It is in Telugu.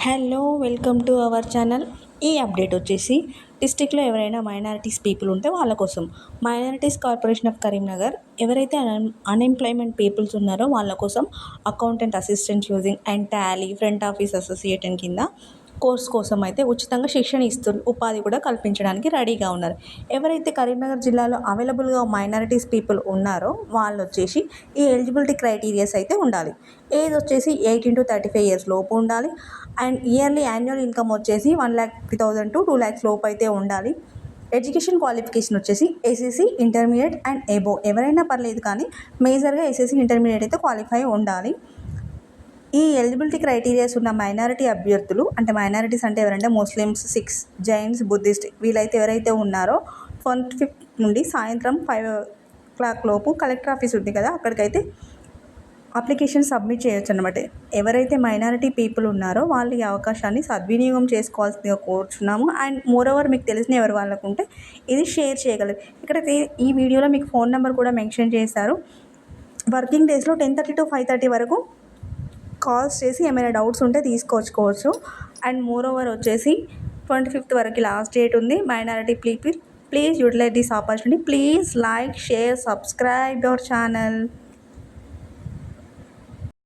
Hello welcome to our channel. ఈ అప్డేట్ వచ్చేసి డిస్టిక్లో ఎవరైనా మైనారిటీస్ పీపుల్ ఉంటే వాళ్ళ కోసం మైనారిటీస్ కార్పొరేషన్ ఆఫ్ కరీంనగర్ ఎవరైతే అన్ఎంప్లాయ్మెంట్ పీపుల్స్ ఉన్నారో వాళ్ళ కోసం accountant assistant using and Tally front office association కింద కోర్స్ కోసం అయితే ఉచితంగా శిక్షణ ఇస్తూ ఉపాధి కూడా కల్పించడానికి రెడీగా ఉన్నారు. ఎవరైతే కరీంనగర్ జిల్లాలో అవైలబుల్గా మైనారిటీస్ పీపుల్ ఉన్నారో వాళ్ళు వచ్చేసి ఈ ఎలిజిబిలిటీ క్రైటీరియాస్ అయితే ఉండాలి. ఏజ్ వచ్చేసి 18 to 35 years లోపు ఉండాలి. అండ్ ఇయర్లీ యాన్యువల్ ఇన్కమ్ వచ్చేసి 1,50,000 to 2,00,000 లోపు అయితే ఉండాలి. ఎడ్యుకేషన్ క్వాలిఫికేషన్ వచ్చేసి ఎస్ఎస్సి ఇంటర్మీడియట్ అండ్ ఎబో ఎవరైనా పర్లేదు, కానీ మేజర్గా ఎస్ఎస్సి ఇంటర్మీడియట్ అయితే క్వాలిఫై ఉండాలి. ఈ ఎలిజిబిలిటీ క్రైటీరియాస్ ఉన్న మైనారిటీ అభ్యర్థులు, అంటే మైనారిటీస్ అంటే ఎవరంటే ముస్లిమ్స్, సిఖ్స్, జైన్స్, బుద్ధిస్ట్ వీళ్ళైతే ఎవరైతే ఉన్నారో 25th నుండి సాయంత్రం 5 o'clock లోపు కలెక్టర్ ఆఫీస్ ఉంది కదా, అక్కడికైతే అప్లికేషన్ సబ్మిట్ చేయొచ్చు అనమాట. ఎవరైతే మైనారిటీ పీపుల్ ఉన్నారో వాళ్ళు ఈ అవకాశాన్ని సద్వినియోగం చేసుకోవాల్సిందిగా కోరుచున్నాము. అండ్ మోరోవర్ మీకు తెలిసిన ఎవరి వాళ్ళకు ఉంటే ఇది షేర్ చేయగలరు. ఇక్కడ ఈ వీడియోలో మీకు ఫోన్ నెంబర్ కూడా మెన్షన్ చేశారు. వర్కింగ్ డేస్లో 10:30 to 5:30 వరకు కాల్స్ చేసి ఏమైనా డౌట్స్ ఉంటే తీసుకొచ్చుకోవచ్చు. అండ్ మోరోవర్ వచ్చేసి 25th వరకు లాస్ట్ డేట్ ఉంది. Minority people please utilize this opportunity. Please like, share, subscribe our channel.